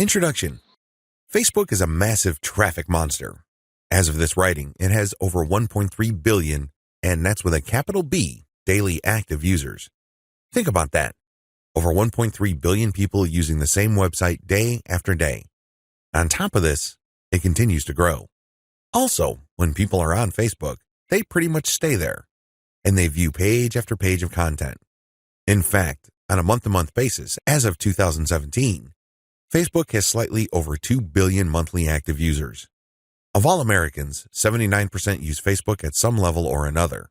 Introduction. Facebook is a massive traffic monster. As of this writing, it has over 1.3 billion, and that's with a capital B, daily active users. Think about that. Over 1.3 billion people using the same website day after day. On top of this, it continues to grow. Also, when people are on Facebook, they pretty much stay there, and they view page after page of content. In fact, on a month-to-month basis, as of 2017, Facebook has slightly over 2 billion monthly active users. Of all Americans, 79% use Facebook at some level or another.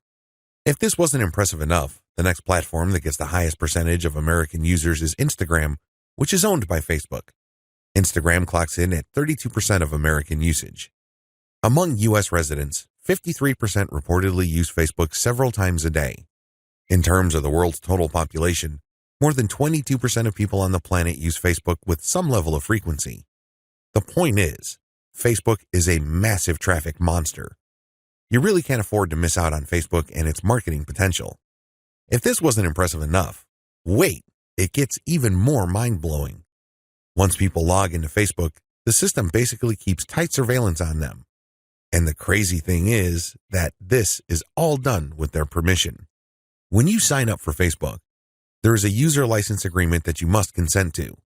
If this wasn't impressive enough, the next platform that gets the highest percentage of American users is Instagram, which is owned by Facebook. Instagram clocks in at 32% of American usage. Among U.S. residents, 53% reportedly use Facebook several times a day. In terms of the world's total population, more than 22% of people on the planet use Facebook with some level of frequency. The point is, Facebook is a massive traffic monster. You really can't afford to miss out on Facebook and its marketing potential. If this wasn't impressive enough, wait, it gets even more mind-blowing. Once people log into Facebook, the system basically keeps tight surveillance on them. And the crazy thing is that this is all done with their permission. When you sign up for Facebook, there is a user license agreement that you must consent to.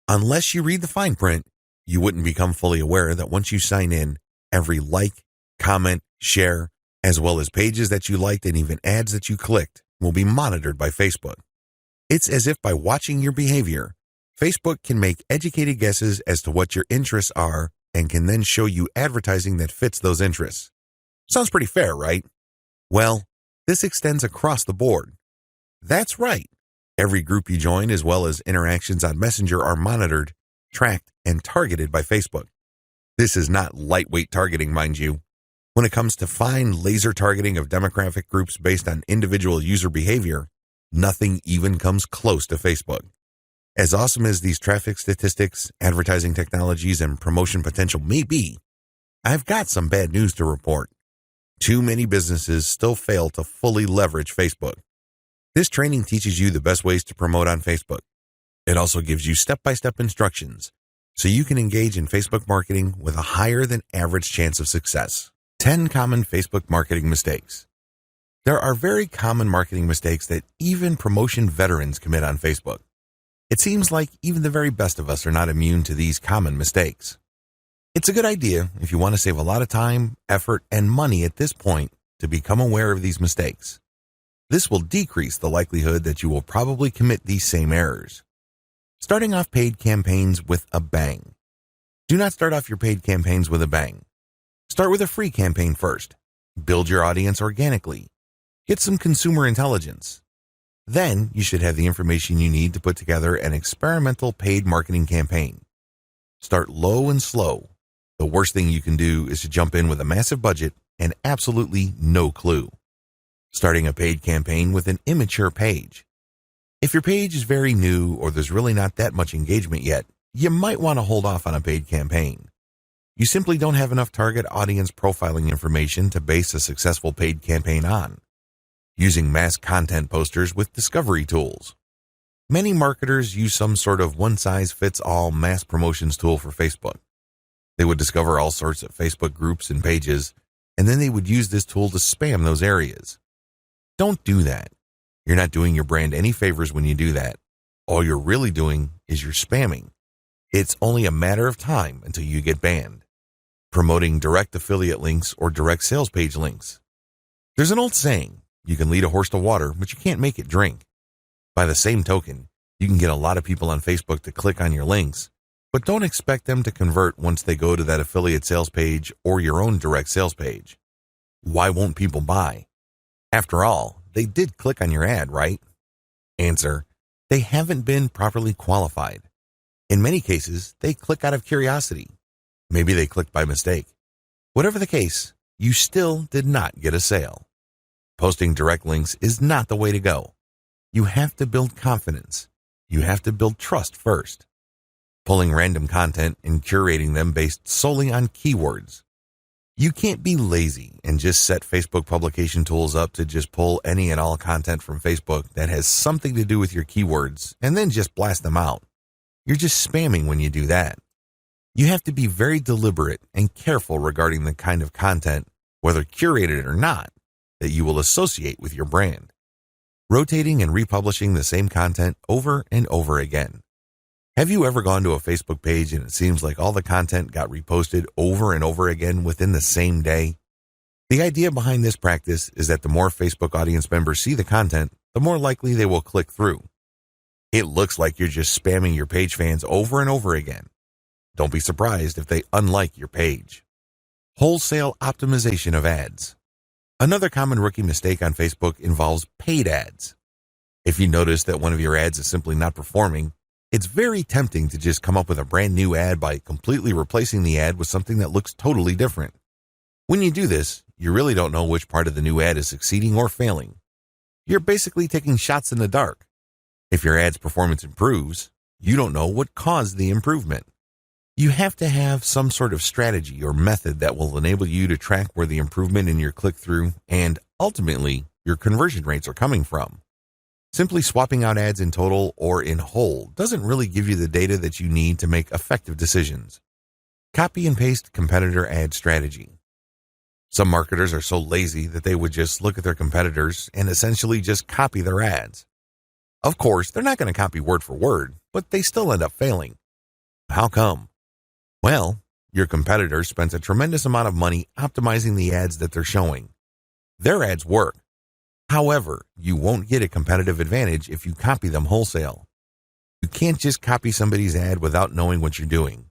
Unless you read the fine print, you wouldn't become fully aware that once you sign in, every like, comment, share, as well as pages that you liked and even ads that you clicked will be monitored by Facebook. It's as if by watching your behavior, Facebook can make educated guesses as to what your interests are and can then show you advertising that fits those interests. Sounds pretty fair, right? Well, this extends across the board. That's right. Every group you join as well as interactions on Messenger are monitored, tracked, and targeted by Facebook. This is not lightweight targeting, mind you. When it comes to fine laser targeting of demographic groups based on individual user behavior, nothing even comes close to Facebook. As awesome as these traffic statistics, advertising technologies, and promotion potential may be, I've got some bad news to report. Too many businesses still fail to fully leverage Facebook. This training teaches you the best ways to promote on Facebook. It also gives you step-by-step instructions so you can engage in Facebook marketing with a higher than average chance of success. 10 common Facebook marketing mistakes. There are very common marketing mistakes that even promotion veterans commit on Facebook. It seems like even the very best of us are not immune to these common mistakes. It's a good idea if you want to save a lot of time, effort, and money at this point to become aware of these mistakes. This will decrease the likelihood that you will probably commit these same errors. Starting off paid campaigns with a bang. Do not start off your paid campaigns with a bang. Start with a free campaign first. Build your audience organically. Get some consumer intelligence. Then you should have the information you need to put together an experimental paid marketing campaign. Start low and slow. The worst thing you can do is to jump in with a massive budget and absolutely no clue. Starting a paid campaign with an immature page. If your page is very new or there's really not that much engagement yet, you might want to hold off on a paid campaign. You simply don't have enough target audience profiling information to base a successful paid campaign on. Using mass content posters with discovery tools. Many marketers use some sort of one-size-fits-all mass promotions tool for Facebook. They would discover all sorts of Facebook groups and pages, and then they would use this tool to spam those areas. Don't do that. You're not doing your brand any favors when you do that. All you're really doing is you're spamming. It's only a matter of time until you get banned. Promoting direct affiliate links or direct sales page links. There's an old saying, you can lead a horse to water, but you can't make it drink. By the same token, you can get a lot of people on Facebook to click on your links, but don't expect them to convert once they go to that affiliate sales page or your own direct sales page. Why won't people buy? After all, they did click on your ad, right? Answer, they haven't been properly qualified. In many cases, they click out of curiosity. Maybe they clicked by mistake. Whatever the case, you still did not get a sale. Posting direct links is not the way to go. You have to build confidence. You have to build trust first. Pulling random content and curating them based solely on keywords. You can't be lazy and just set Facebook publication tools up to just pull any and all content from Facebook that has something to do with your keywords and then just blast them out. You're just spamming when you do that. You have to be very deliberate and careful regarding the kind of content, whether curated or not, that you will associate with your brand. Rotating and republishing the same content over and over again. Have you ever gone to a Facebook page and it seems like all the content got reposted over and over again within the same day? The idea behind this practice is that the more Facebook audience members see the content, the more likely they will click through. It looks like you're just spamming your page fans over and over again. Don't be surprised if they unlike your page. Wholesale optimization of ads. Another common rookie mistake on Facebook involves paid ads. If you notice that one of your ads is simply not performing, it's very tempting to just come up with a brand new ad by completely replacing the ad with something that looks totally different. When you do this, you really don't know which part of the new ad is succeeding or failing. You're basically taking shots in the dark. If your ad's performance improves, you don't know what caused the improvement. You have to have some sort of strategy or method that will enable you to track where the improvement in your click-through and, ultimately, your conversion rates are coming from. Simply swapping out ads in total or in whole doesn't really give you the data that you need to make effective decisions. Copy and paste competitor ad strategy. Some marketers are so lazy that they would just look at their competitors and essentially just copy their ads. Of course, they're not going to copy word for word, but they still end up failing. How come? Well, your competitor spends a tremendous amount of money optimizing the ads that they're showing. Their ads work. However, you won't get a competitive advantage if you copy them wholesale. You can't just copy somebody's ad without knowing what you're doing.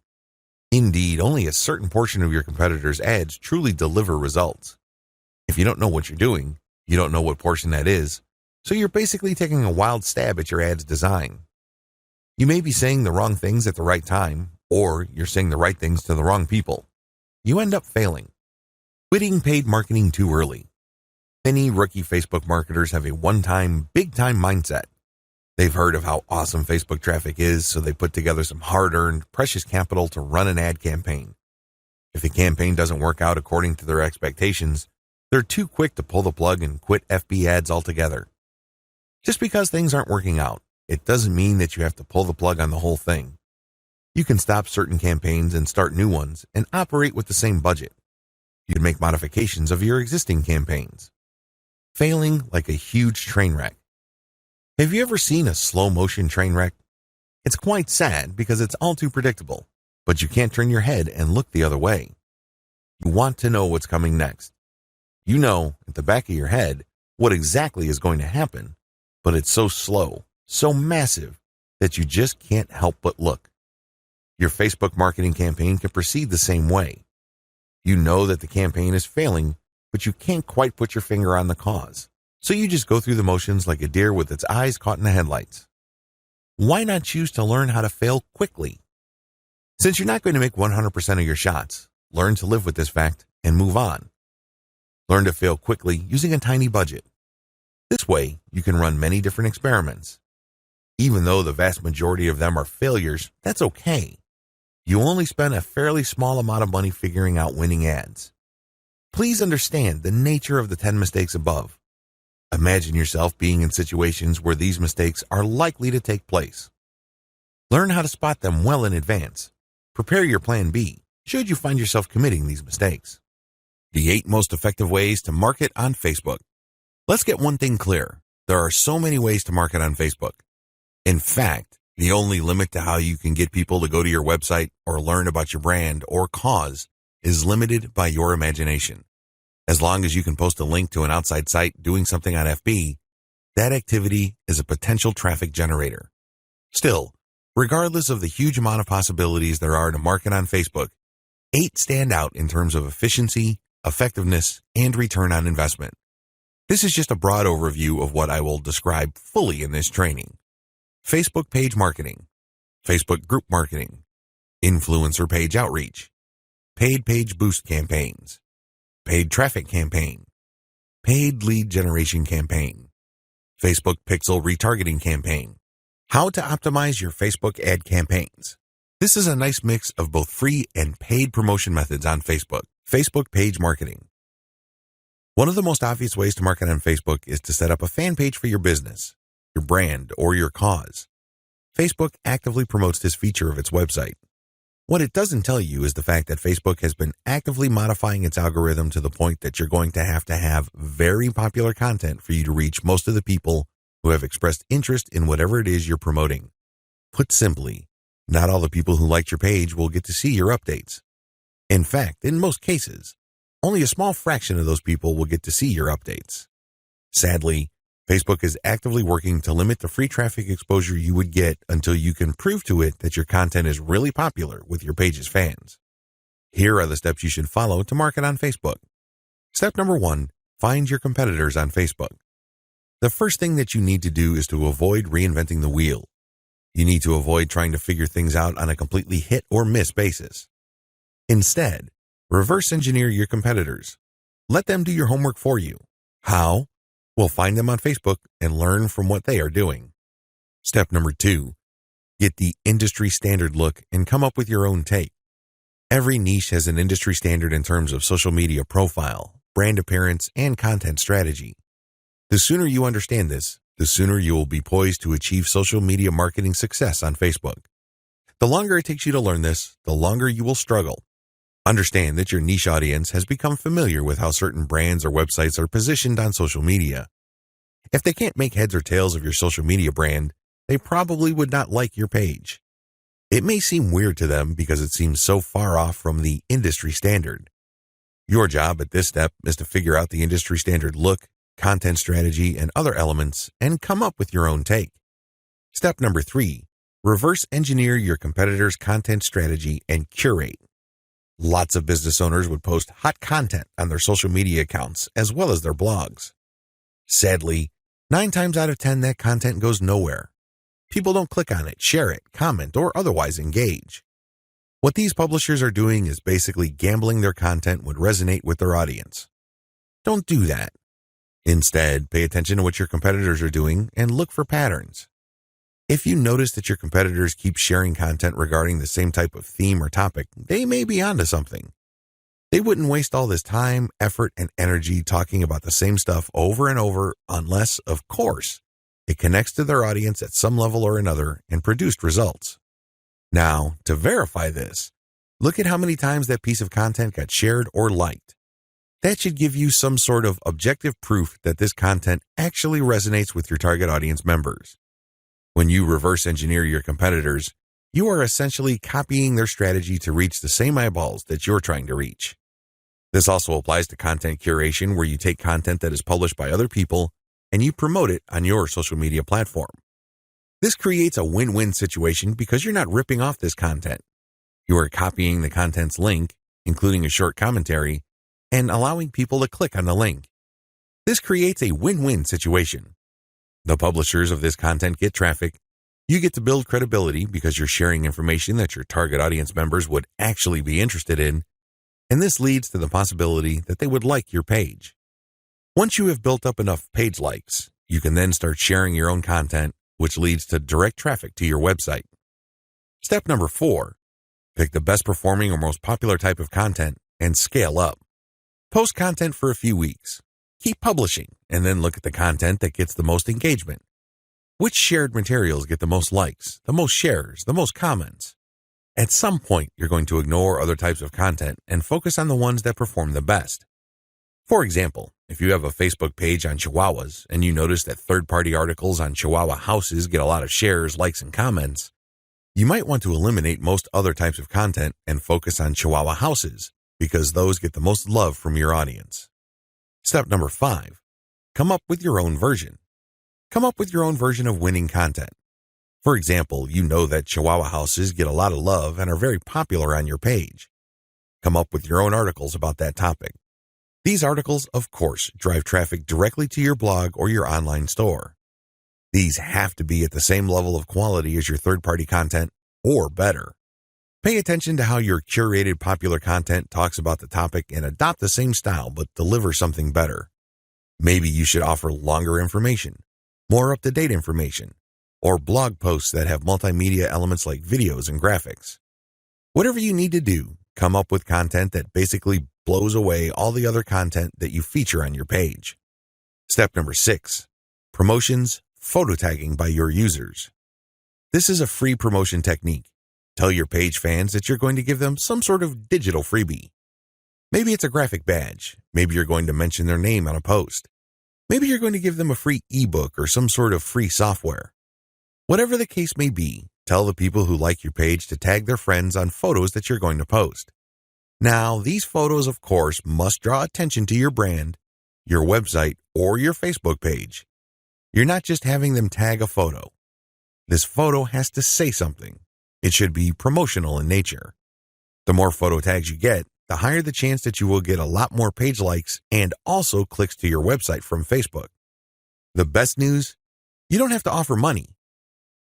Indeed, only a certain portion of your competitors' ads truly deliver results. If you don't know what you're doing, you don't know what portion that is, so you're basically taking a wild stab at your ad's design. You may be saying the wrong things at the right time, or you're saying the right things to the wrong people. You end up failing. Quitting paid marketing too early. Many rookie Facebook marketers have a one-time, big-time mindset. They've heard of how awesome Facebook traffic is, so they put together some hard-earned, precious capital to run an ad campaign. If the campaign doesn't work out according to their expectations, they're too quick to pull the plug and quit FB ads altogether. Just because things aren't working out, it doesn't mean that you have to pull the plug on the whole thing. You can stop certain campaigns and start new ones and operate with the same budget. You can make modifications of your existing campaigns. Failing like a huge train wreck. Have you ever seen a slow-motion train wreck? It's quite sad because it's all too predictable, but you can't turn your head and look the other way. You want to know what's coming next. You know, at the back of your head, what exactly is going to happen, but it's so slow, so massive, that you just can't help but look. Your Facebook marketing campaign can proceed the same way. You know that the campaign is failing, but you can't quite put your finger on the cause. So you just go through the motions like a deer with its eyes caught in the headlights. Why not choose to learn how to fail quickly? Since you're not going to make 100% of your shots, learn to live with this fact and move on. Learn to fail quickly using a tiny budget. This way, you can run many different experiments. Even though the vast majority of them are failures, that's okay. You only spend a fairly small amount of money figuring out winning ads. Please understand the nature of the 10 mistakes above. Imagine yourself being in situations where these mistakes are likely to take place. Learn how to spot them well in advance. Prepare your plan B, should you find yourself committing these mistakes. The 8 most effective ways to market on Facebook. Let's get one thing clear. There are so many ways to market on Facebook. In fact, the only limit to how you can get people to go to your website or learn about your brand or cause is limited by your imagination. As long as you can post a link to an outside site doing something on FB, that activity is a potential traffic generator. Still, regardless of the huge amount of possibilities there are to market on Facebook, 8 stand out in terms of efficiency, effectiveness, and return on investment. This is just a broad overview of what I will describe fully in this training. Facebook page marketing, Facebook group marketing, influencer page outreach, paid page boost campaigns, paid traffic campaign, paid lead generation campaign, Facebook pixel retargeting campaign, how to optimize your Facebook ad campaigns. This is a nice mix of both free and paid promotion methods on Facebook. Facebook page marketing. One of the most obvious ways to market on Facebook is to set up a fan page for your business, your brand, or your cause. Facebook actively promotes this feature of its website. What it doesn't tell you is the fact that Facebook has been actively modifying its algorithm to the point that you're going to have very popular content for you to reach most of the people who have expressed interest in whatever it is you're promoting. Put simply, not all the people who liked your page will get to see your updates. In fact, in most cases, only a small fraction of those people will get to see your updates. Sadly, Facebook is actively working to limit the free traffic exposure you would get until you can prove to it that your content is really popular with your page's fans. Here are the steps you should follow to market on Facebook. Step number 1, find your competitors on Facebook. The first thing that you need to do is to avoid reinventing the wheel. You need to avoid trying to figure things out on a completely hit or miss basis. Instead, reverse engineer your competitors. Let them do your homework for you. How? Well, find them on Facebook and learn from what they are doing. Step number 2, get the industry standard look and come up with your own take. Every niche has an industry standard in terms of social media profile, brand appearance, and content strategy. The sooner you understand this, the sooner you will be poised to achieve social media marketing success on Facebook. The longer it takes you to learn this, the longer you will struggle. Understand that your niche audience has become familiar with how certain brands or websites are positioned on social media. If they can't make heads or tails of your social media brand, they probably would not like your page. It may seem weird to them because it seems so far off from the industry standard. Your job at this step is to figure out the industry standard look, content strategy, and other elements and come up with your own take. Step number 3, reverse engineer your competitors' content strategy and curate. Lots of business owners would post hot content on their social media accounts as well as their blogs. Sadly, 9 times out of 10 that content goes nowhere. People don't click on it, share it, comment, or otherwise engage. What these publishers are doing is basically gambling their content would resonate with their audience. Don't do that. Instead, pay attention to what your competitors are doing and look for patterns. If you notice that your competitors keep sharing content regarding the same type of theme or topic, they may be onto something. They wouldn't waste all this time, effort, and energy talking about the same stuff over and over unless, of course, it connects to their audience at some level or another and produced results. Now, to verify this, look at how many times that piece of content got shared or liked. That should give you some sort of objective proof that this content actually resonates with your target audience members. When you reverse engineer your competitors, you are essentially copying their strategy to reach the same eyeballs that you're trying to reach. This also applies to content curation, where you take content that is published by other people and you promote it on your social media platform. This creates a win-win situation because you're not ripping off this content. You are copying the content's link, including a short commentary, and allowing people to click on the link. This creates a win-win situation. The publishers of this content get traffic. You get to build credibility because you're sharing information that your target audience members would actually be interested in, and this leads to the possibility that they would like your page. Once you have built up enough page likes, you can then start sharing your own content, which leads to direct traffic to your website. Step number 4, pick the best performing or most popular type of content and scale up. Post content for a few weeks. Keep publishing, and then look at the content that gets the most engagement. Which shared materials get the most likes, the most shares, the most comments? At some point, you're going to ignore other types of content and focus on the ones that perform the best. For example, if you have a Facebook page on Chihuahuas and you notice that third-party articles on Chihuahua houses get a lot of shares, likes, and comments, you might want to eliminate most other types of content and focus on Chihuahua houses because those get the most love from your audience. Step number 5, come up with your own version. Come up with your own version of winning content. For example, you know that Chihuahua houses get a lot of love and are very popular on your page. Come up with your own articles about that topic. These articles, of course, drive traffic directly to your blog or your online store. These have to be at the same level of quality as your third-party content, or better. Pay attention to how your curated popular content talks about the topic and adopt the same style but deliver something better. Maybe you should offer longer information, more up-to-date information, or blog posts that have multimedia elements like videos and graphics. Whatever you need to do, come up with content that basically blows away all the other content that you feature on your page. Step number 6, promotions, photo tagging by your users. This is a free promotion technique. Tell your page fans that you're going to give them some sort of digital freebie. Maybe it's a graphic badge. Maybe you're going to mention their name on a post. Maybe you're going to give them a free ebook or some sort of free software. Whatever the case may be, tell the people who like your page to tag their friends on photos that you're going to post. Now, these photos, of course, must draw attention to your brand, your website, or your Facebook page. You're not just having them tag a photo. This photo has to say something. It should be promotional in nature. The more photo tags you get, the higher the chance that you will get a lot more page likes and also clicks to your website from Facebook. The best news? You don't have to offer money.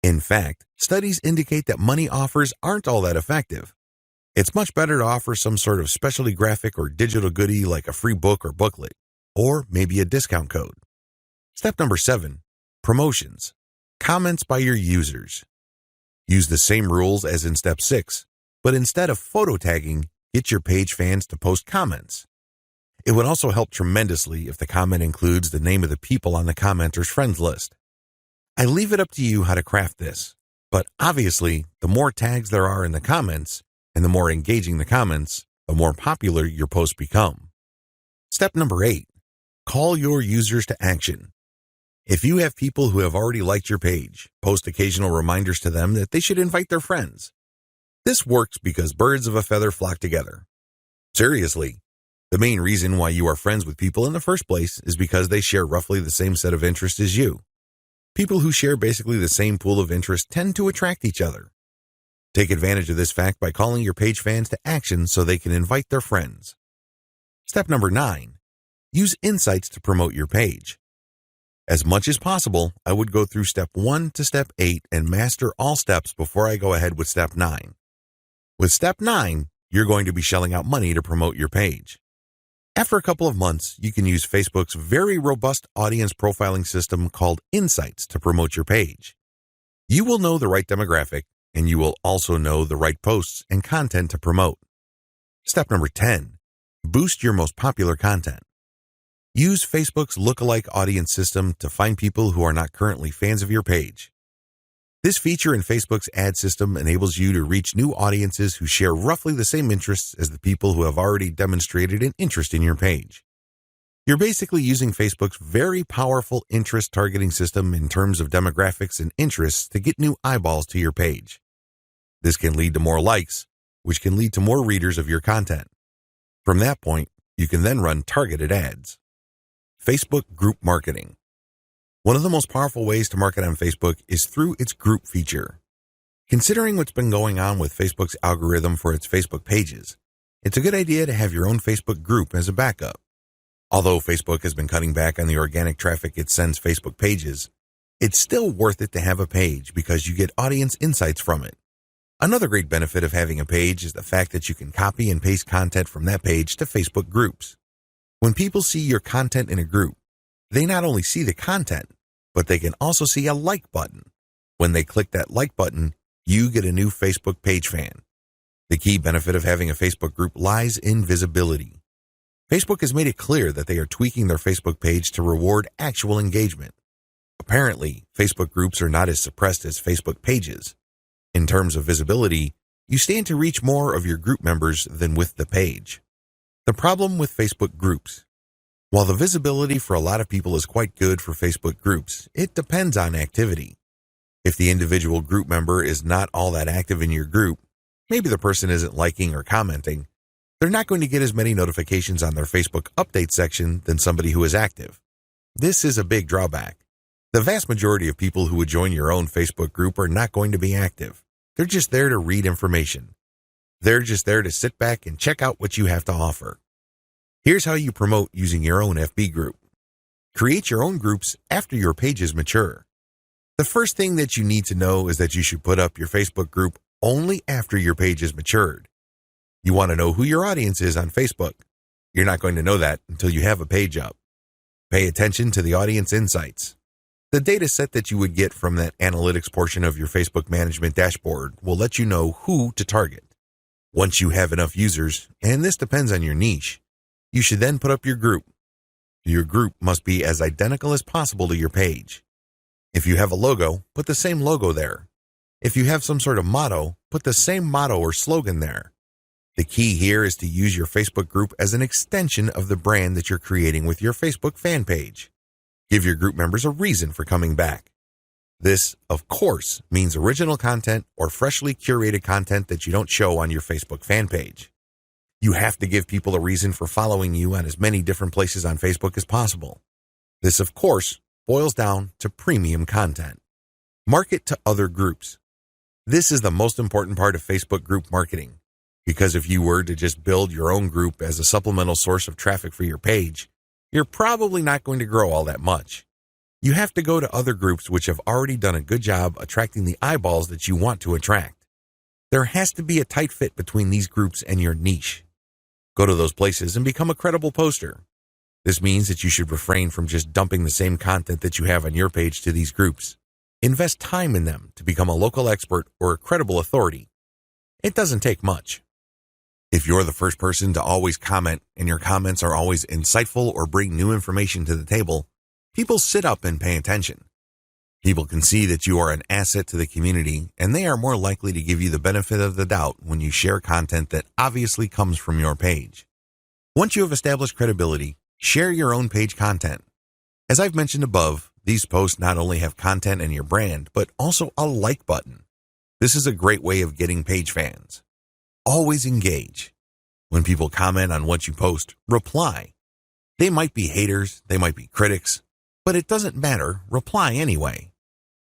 In fact, studies indicate that money offers aren't all that effective. It's much better to offer some sort of specialty graphic or digital goodie like a free book or booklet, or maybe a discount code. Step number 7, promotions. Comments by your users. Use the same rules as in step 6, but instead of photo tagging, get your page fans to post comments. It would also help tremendously if the comment includes the name of the people on the commenter's friends list. I leave it up to you how to craft this, but obviously, the more tags there are in the comments, and the more engaging the comments, the more popular your posts become. Step number 8, call your users to action. If you have people who have already liked your page, post occasional reminders to them that they should invite their friends. This works because birds of a feather flock together. Seriously, the main reason why you are friends with people in the first place is because they share roughly the same set of interests as you. People who share basically the same pool of interest tend to attract each other. Take advantage of this fact by calling your page fans to action so they can invite their friends. Step number 9, use insights to promote your page. As much as possible, I would go through step 1 to step 8 and master all steps before I go ahead with step 9. With step 9, you're going to be shelling out money to promote your page. After a couple of months, you can use Facebook's very robust audience profiling system called Insights to promote your page. You will know the right demographic, and you will also know the right posts and content to promote. Step number 10, boost your most popular content. Use Facebook's lookalike audience system to find people who are not currently fans of your page. This feature in Facebook's ad system enables you to reach new audiences who share roughly the same interests as the people who have already demonstrated an interest in your page. You're basically using Facebook's very powerful interest targeting system in terms of demographics and interests to get new eyeballs to your page. This can lead to more likes, which can lead to more readers of your content. From that point, you can then run targeted ads. Facebook group marketing. One of the most powerful ways to market on Facebook is through its group feature. Considering what's been going on with Facebook's algorithm for its Facebook pages, it's a good idea to have your own Facebook group as a backup. Although Facebook has been cutting back on the organic traffic it sends Facebook pages, it's still worth it to have a page because you get audience insights from it. Another great benefit of having a page is the fact that you can copy and paste content from that page to Facebook groups. When people see your content in a group, they not only see the content, but they can also see a like button. When they click that like button, you get a new Facebook page fan. The key benefit of having a Facebook group lies in visibility. Facebook has made it clear that they are tweaking their Facebook page to reward actual engagement. Apparently, Facebook groups are not as suppressed as Facebook pages. In terms of visibility, you stand to reach more of your group members than with the page. The problem with Facebook groups. While the visibility for a lot of people is quite good for Facebook groups, it depends on activity. If the individual group member is not all that active in your group, maybe the person isn't liking or commenting, they're not going to get as many notifications on their Facebook update section than somebody who is active. This is a big drawback. The vast majority of people who would join your own Facebook group are not going to be active. They're just there to read information. They're just there to sit back and check out what you have to offer. Here's how you promote using your own FB group. Create your own groups after your pages mature. The first thing that you need to know is that you should put up your Facebook group only after your page is matured. You want to know who your audience is on Facebook. You're not going to know that until you have a page up. Pay attention to the audience insights. The data set that you would get from that analytics portion of your Facebook management dashboard will let you know who to target. Once you have enough users, and this depends on your niche, you should then put up your group. Your group must be as identical as possible to your page. If you have a logo, put the same logo there. If you have some sort of motto, put the same motto or slogan there. The key here is to use your Facebook group as an extension of the brand that you're creating with your Facebook fan page. Give your group members a reason for coming back. This, of course, means original content or freshly curated content that you don't show on your Facebook fan page. You have to give people a reason for following you on as many different places on Facebook as possible. This, of course, boils down to premium content. Market to other groups. This is the most important part of Facebook group marketing, because if you were to just build your own group as a supplemental source of traffic for your page, you're probably not going to grow all that much. You have to go to other groups which have already done a good job attracting the eyeballs that you want to attract. There has to be a tight fit between these groups and your niche. Go to those places and become a credible poster. This means that you should refrain from just dumping the same content that you have on your page to these groups. Invest time in them to become a local expert or a credible authority. It doesn't take much. If you're the first person to always comment and your comments are always insightful or bring new information to the table, people sit up and pay attention. People can see that you are an asset to the community, and they are more likely to give you the benefit of the doubt when you share content that obviously comes from your page. Once you have established credibility, share your own page content. As I've mentioned above, these posts not only have content and your brand, but also a like button. This is a great way of getting page fans. Always engage. When people comment on what you post, reply. They might be haters, they might be critics, but it doesn't matter, reply anyway.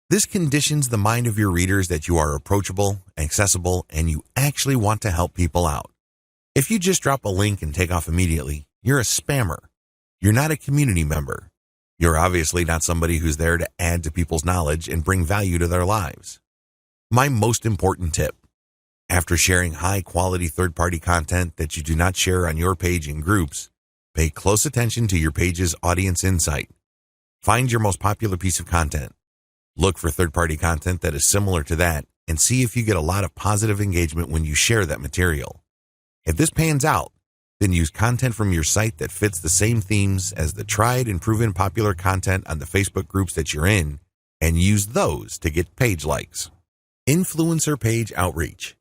This conditions the mind of your readers that you are approachable, accessible, and you actually want to help people out. If you just drop a link and take off immediately, you're a spammer. You're not a community member. You're obviously not somebody who's there to add to people's knowledge and bring value to their lives. My most important tip: after sharing high-quality third-party content that you do not share on your page in groups, pay close attention to your page's audience insight. Find your most popular piece of content. Look for third-party content that is similar to that and see if you get a lot of positive engagement when you share that material. If this pans out, then use content from your site that fits the same themes as the tried and proven popular content on the Facebook groups that you're in, and use those to get page likes. Influencer page outreach.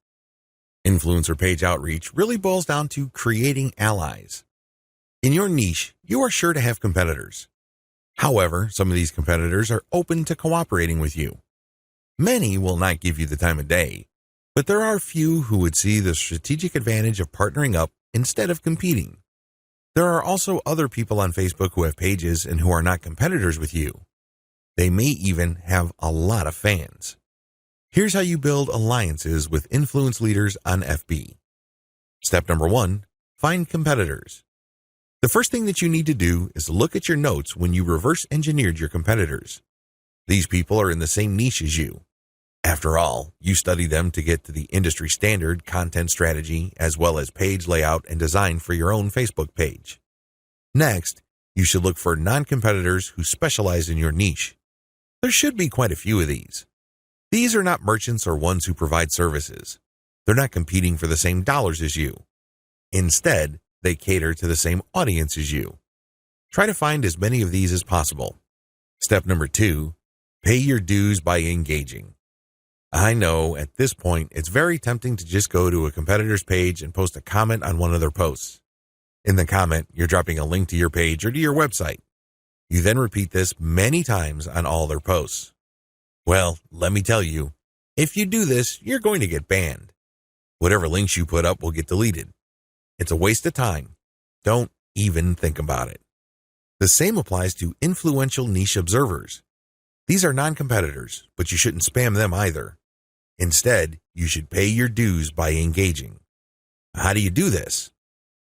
Influencer page outreach really boils down to creating allies. In your niche, you are sure to have competitors. However, some of these competitors are open to cooperating with you. Many will not give you the time of day, but there are few who would see the strategic advantage of partnering up instead of competing. There are also other people on Facebook who have pages and who are not competitors with you. They may even have a lot of fans. Here's how you build alliances with influence leaders on FB. Step number 1, find competitors. The first thing that you need to do is look at your notes when you reverse engineered your competitors. These people are in the same niche as you. After all, you study them to get to the industry standard content strategy as well as page layout and design for your own Facebook page. Next, you should look for non-competitors who specialize in your niche. There should be quite a few of these. These are not merchants or ones who provide services. They're not competing for the same dollars as you. Instead, they cater to the same audience as you. Try to find as many of these as possible. Step number 2, pay your dues by engaging. I know at this point it's very tempting to just go to a competitor's page and post a comment on one of their posts. In the comment, you're dropping a link to your page or to your website. You then repeat this many times on all their posts. Well, let me tell you, if you do this, you're going to get banned. Whatever links you put up will get deleted. It's a waste of time. Don't even think about it. The same applies to influential niche observers. These are non-competitors, but you shouldn't spam them either. Instead, you should pay your dues by engaging. How do you do this?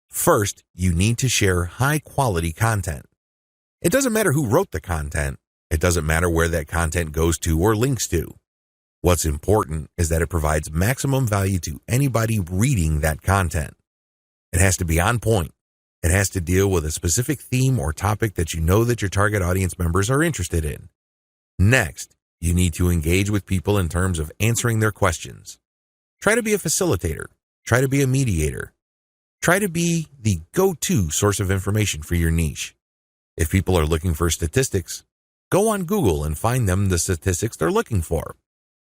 First, you need to share high-quality content. It doesn't matter who wrote the content. It doesn't matter where that content goes to or links to. What's important is that it provides maximum value to anybody reading that content. It has to be on point. It has to deal with a specific theme or topic that you know that your target audience members are interested in. Next, you need to engage with people in terms of answering their questions. Try to be a facilitator. Try to be a mediator. Try to be the go-to source of information for your niche. If people are looking for statistics, go on Google and find them the statistics they're looking for.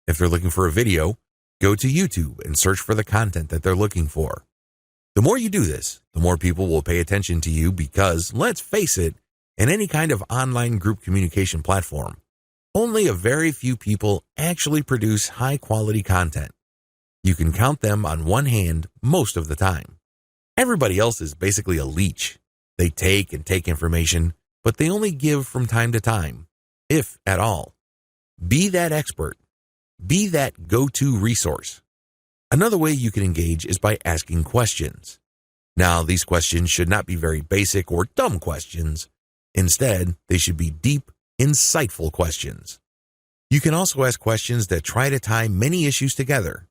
If they're looking for a video, go to YouTube and search for the content that they're looking for. The more you do this, the more people will pay attention to you because, let's face it, in any kind of online group communication platform, only a very few people actually produce high-quality content. You can count them on one hand most of the time. Everybody else is basically a leech. They take and take information, but they only give from time to time, if at all. Be that expert. Be that go-to resource. Another way you can engage is by asking questions. Now, these questions should not be very basic or dumb questions. Instead, they should be deep, insightful questions. You can also ask questions that try to tie many issues together.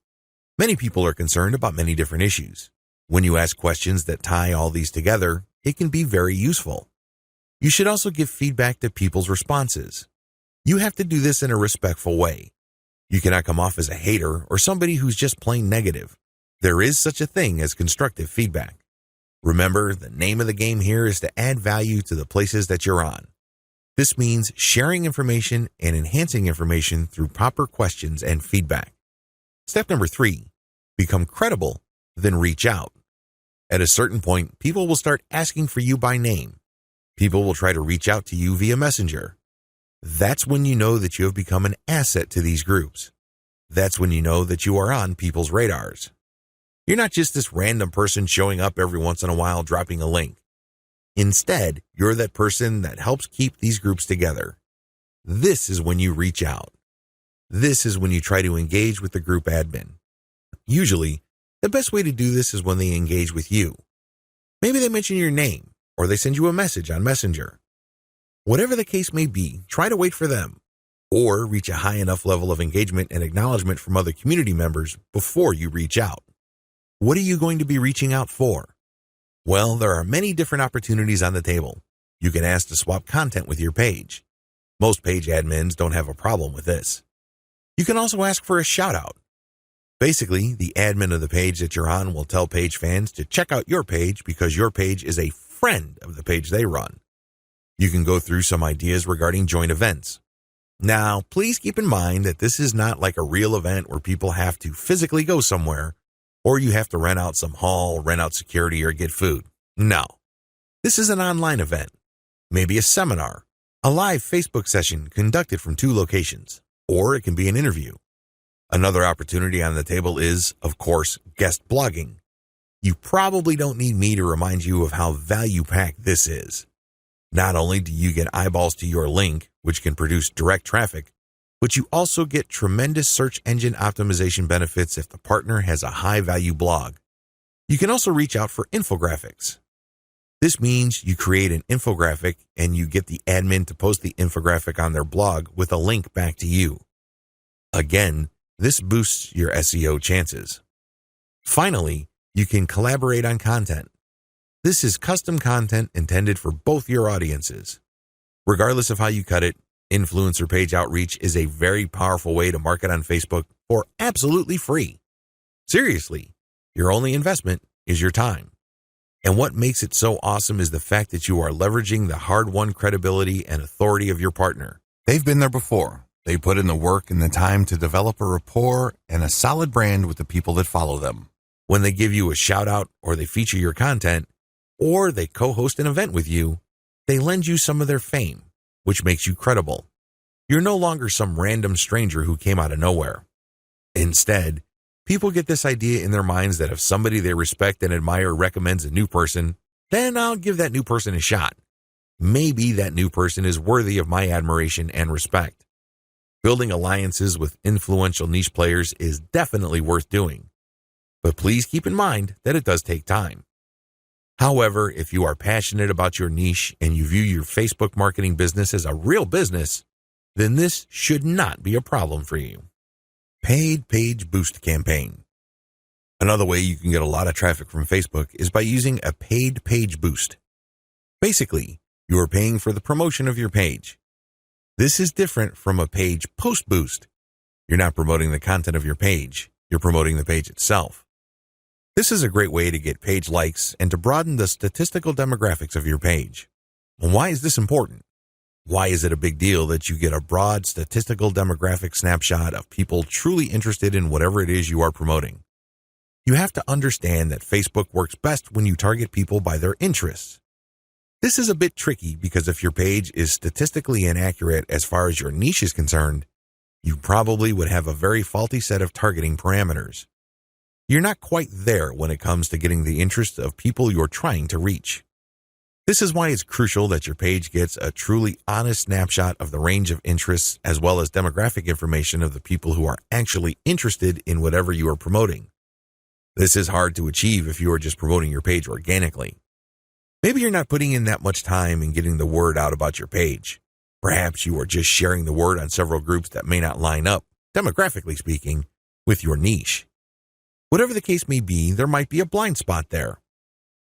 Many people are concerned about many different issues. When you ask questions that tie all these together, it can be very useful. You should also give feedback to people's responses. You have to do this in a respectful way. You cannot come off as a hater or somebody who's just plain negative. There is such a thing as constructive feedback. Remember, the name of the game here is to add value to the places that you're on. This means sharing information and enhancing information through proper questions and feedback. Step number 3, become credible, then reach out. At a certain point, people will start asking for you by name. People will try to reach out to you via Messenger. That's when you know that you have become an asset to these groups. That's when you know that you are on people's radars. You're not just this random person showing up every once in a while dropping a link. Instead, you're that person that helps keep these groups together. This is when you reach out. This is when you try to engage with the group admin. Usually, the best way to do this is when they engage with you. Maybe they mention your name, or they send you a message on Messenger. Whatever the case may be, try to wait for them, or reach a high enough level of engagement and acknowledgement from other community members before you reach out. What are you going to be reaching out for? Well, there are many different opportunities on the table. You can ask to swap content with your page. Most page admins don't have a problem with this. You can also ask for a shout-out. Basically, the admin of the page that you're on will tell page fans to check out your page because your page is a friend of the page they run. You can go through some ideas regarding joint events. Now, please keep in mind that this is not like a real event where people have to physically go somewhere, or you have to rent out some hall, rent out security, or get food. No. This is an online event. Maybe a seminar, a live Facebook session conducted from 2 locations, or it can be an interview. Another opportunity on the table is, of course, guest blogging. You probably don't need me to remind you of how value-packed this is. Not only do you get eyeballs to your link, which can produce direct traffic, but you also get tremendous search engine optimization benefits if the partner has a high-value blog. You can also reach out for infographics. This means you create an infographic and you get the admin to post the infographic on their blog with a link back to you. Again, this boosts your SEO chances. Finally, you can collaborate on content. This is custom content intended for both your audiences. Regardless of how you cut it, influencer page outreach is a very powerful way to market on Facebook for absolutely free. Seriously, your only investment is your time. And what makes it so awesome is the fact that you are leveraging the hard-won credibility and authority of your partner. They've been there before. They put in the work and the time to develop a rapport and a solid brand with the people that follow them. When they give you a shout-out or they feature your content, or they co-host an event with you, they lend you some of their fame, which makes you credible. You're no longer some random stranger who came out of nowhere. Instead, people get this idea in their minds that if somebody they respect and admire recommends a new person, then I'll give that new person a shot. Maybe that new person is worthy of my admiration and respect. Building alliances with influential niche players is definitely worth doing. But please keep in mind that it does take time. However, if you are passionate about your niche and you view your Facebook marketing business as a real business, then this should not be a problem for you. Paid Page Boost Campaign. Another way you can get a lot of traffic from Facebook is by using a paid page boost. Basically, you are paying for the promotion of your page. This is different from a page post boost. You're not promoting the content of your page, you're promoting the page itself. This is a great way to get page likes and to broaden the statistical demographics of your page. And why is this important? Why is it a big deal that you get a broad statistical demographic snapshot of people truly interested in whatever it is you are promoting? You have to understand that Facebook works best when you target people by their interests. This is a bit tricky because if your page is statistically inaccurate as far as your niche is concerned, you probably would have a very faulty set of targeting parameters. You're not quite there when it comes to getting the interest of people you're trying to reach. This is why it's crucial that your page gets a truly honest snapshot of the range of interests as well as demographic information of the people who are actually interested in whatever you are promoting. This is hard to achieve if you are just promoting your page organically. Maybe you're not putting in that much time in getting the word out about your page. Perhaps you are just sharing the word on several groups that may not line up, demographically speaking, with your niche. Whatever the case may be, there might be a blind spot there.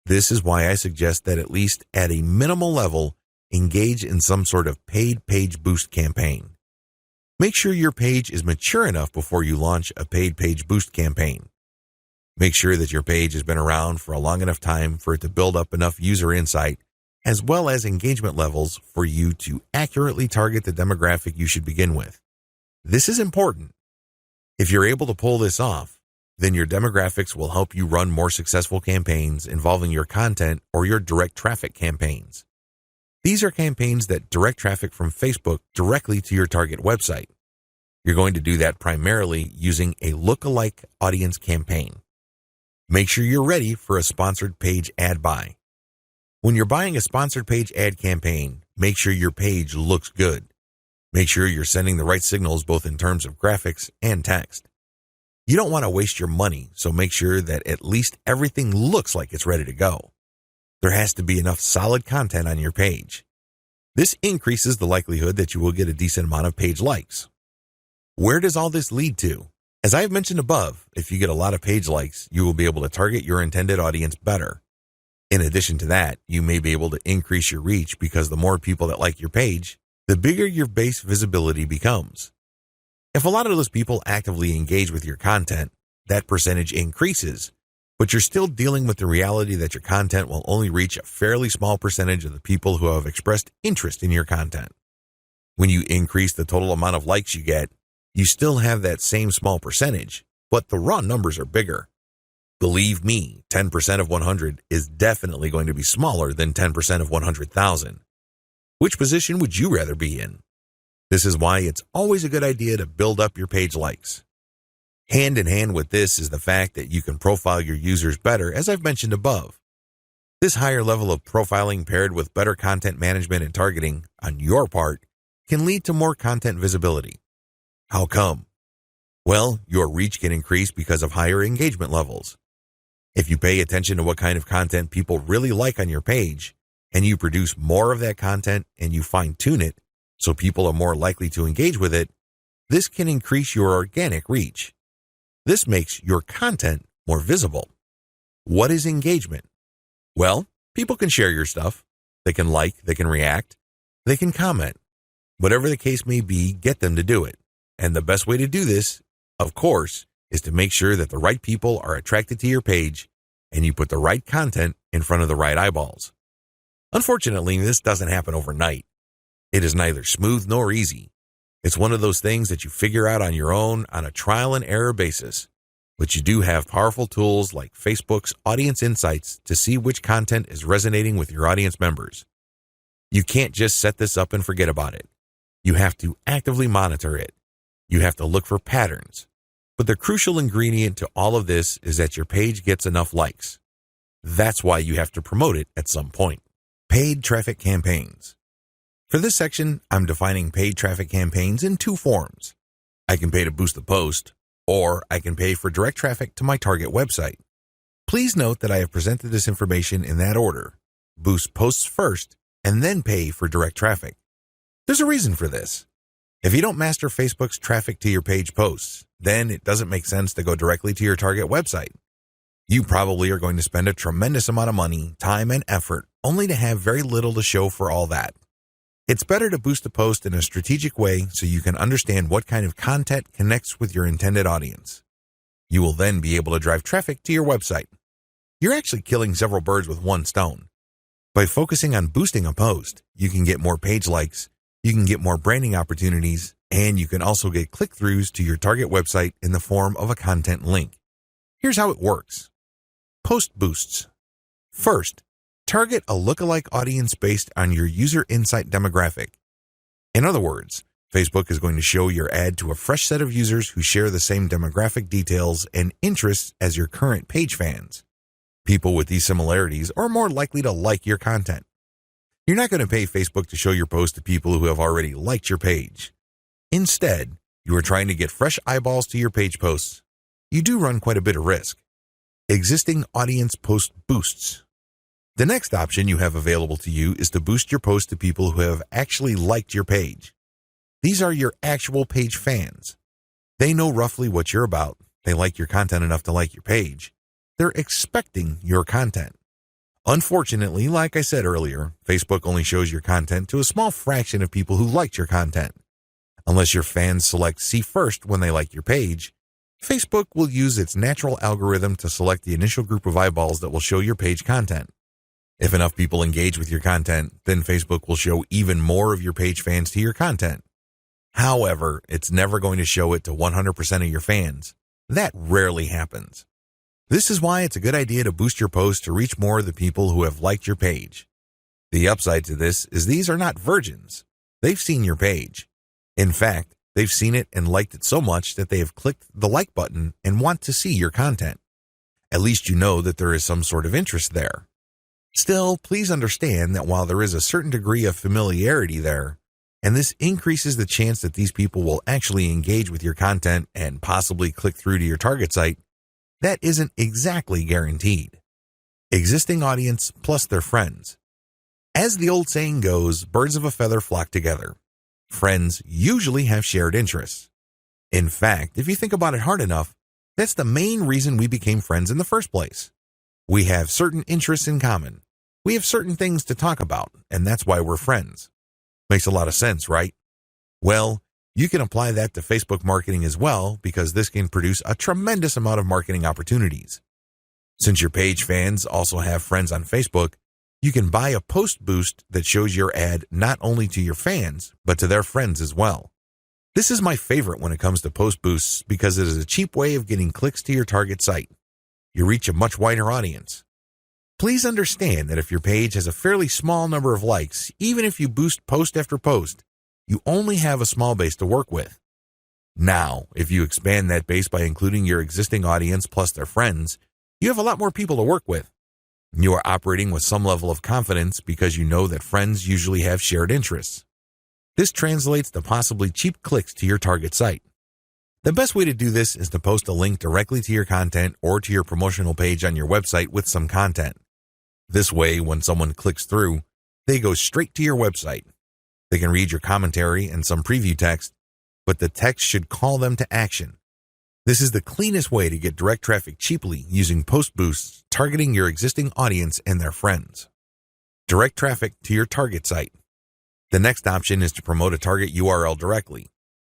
This is why I suggest that at least at a minimal level, engage in some sort of paid page boost campaign. Make sure your page is mature enough before you launch a paid page boost campaign. Make sure that your page has been around for a long enough time for it to build up enough user insight as well as engagement levels for you to accurately target the demographic you should begin with. This is important. If you're able to pull this off, then your demographics will help you run more successful campaigns involving your content or your direct traffic campaigns. These are campaigns that direct traffic from Facebook directly to your target website. You're going to do that primarily using a lookalike audience campaign. Make sure you're ready for a sponsored page ad buy. When you're buying a sponsored page ad campaign, make sure your page looks good. Make sure you're sending the right signals both in terms of graphics and text. You don't want to waste your money, so make sure that at least everything looks like it's ready to go. There has to be enough solid content on your page. This increases the likelihood that you will get a decent amount of page likes. Where does all this lead to? As I have mentioned above, if you get a lot of page likes, you will be able to target your intended audience better. In addition to that, you may be able to increase your reach because the more people that like your page, the bigger your base visibility becomes. If a lot of those people actively engage with your content, that percentage increases, but you're still dealing with the reality that your content will only reach a fairly small percentage of the people who have expressed interest in your content. When you increase the total amount of likes you get, you still have that same small percentage, but the raw numbers are bigger. Believe me, 10% of 100 is definitely going to be smaller than 10% of 100,000. Which position would you rather be in? This is why it's always a good idea to build up your page likes. Hand in hand with this is the fact that you can profile your users better, as I've mentioned above. This higher level of profiling paired with better content management and targeting on your part can lead to more content visibility. How come? Well, your reach can increase because of higher engagement levels. If you pay attention to what kind of content people really like on your page, and you produce more of that content and you fine-tune it so people are more likely to engage with it, this can increase your organic reach. This makes your content more visible. What is engagement? Well, people can share your stuff. They can like, they can react, they can comment. Whatever the case may be, get them to do it. And the best way to do this, of course, is to make sure that the right people are attracted to your page and you put the right content in front of the right eyeballs. Unfortunately, this doesn't happen overnight. It is neither smooth nor easy. It's one of those things that you figure out on your own on a trial and error basis. But you do have powerful tools like Facebook's Audience Insights to see which content is resonating with your audience members. You can't just set this up and forget about it. You have to actively monitor it. You have to look for patterns. But the crucial ingredient to all of this is that your page gets enough likes. That's why you have to promote it at some point. Paid traffic campaigns. For this section, I'm defining paid traffic campaigns in two forms. I can pay to boost the post, or I can pay for direct traffic to my target website. Please note that I have presented this information in that order. Boost posts first, and then pay for direct traffic. There's a reason for this. If you don't master Facebook's traffic to your page posts, then it doesn't make sense to go directly to your target website. You probably are going to spend a tremendous amount of money, time, and effort only to have very little to show for all that. It's better to boost a post in a strategic way so you can understand what kind of content connects with your intended audience. You will then be able to drive traffic to your website. You're actually killing several birds with one stone. By focusing on boosting a post, you can get more page likes, You can get more branding opportunities, and you can also get click-throughs to your target website in the form of a content link. Here's how it works. Post boosts. First, target a lookalike audience based on your user insight demographic. In other words, Facebook is going to show your ad to a fresh set of users who share the same demographic details and interests as your current page fans. People with these similarities are more likely to like your content. You're not going to pay Facebook to show your post to people who have already liked your page. Instead, you are trying to get fresh eyeballs to your page posts. You do run quite a bit of risk. Existing audience post boosts. The next option you have available to you is to boost your post to people who have actually liked your page. These are your actual page fans. They know roughly what you're about. They like your content enough to like your page. They're expecting your content. Unfortunately, like I said earlier, Facebook only shows your content to a small fraction of people who liked your content. Unless your fans select see first when they like your page, Facebook will use its natural algorithm to select the initial group of eyeballs that will show your page content. If enough people engage with your content, then Facebook will show even more of your page fans to your content. However, it's never going to show it to 100% of your fans. That rarely happens. This is why it's a good idea to boost your post to reach more of the people who have liked your page. The upside to this is these are not virgins. They've seen your page. In fact, they've seen it and liked it so much that they have clicked the like button and want to see your content. At least you know that there is some sort of interest there. Still, please understand that while there is a certain degree of familiarity there, and this increases the chance that these people will actually engage with your content and possibly click through to your target site, that isn't exactly guaranteed. Existing audience plus their friends. As the old saying goes, birds of a feather flock together. Friends usually have shared interests. In fact, if you think about it hard enough, that's the main reason we became friends in the first place. We have certain interests in common. We have certain things to talk about, and that's why we're friends. Makes a lot of sense, right? Well, you can apply that to Facebook marketing as well, because this can produce a tremendous amount of marketing opportunities. Since your page fans also have friends on Facebook, you can buy a post boost that shows your ad not only to your fans, but to their friends as well. This is my favorite when it comes to post boosts because it is a cheap way of getting clicks to your target site. You reach a much wider audience. Please understand that if your page has a fairly small number of likes, even if you boost post after post, you only have a small base to work with. Now, if you expand that base by including your existing audience plus their friends, you have a lot more people to work with. You are operating with some level of confidence because you know that friends usually have shared interests. This translates to possibly cheap clicks to your target site. The best way to do this is to post a link directly to your content or to your promotional page on your website with some content. This way, when someone clicks through, they go straight to your website. They can read your commentary and some preview text, but the text should call them to action. This is the cleanest way to get direct traffic cheaply using post boosts targeting your existing audience and their friends. Direct traffic to your target site. The next option is to promote a target URL directly.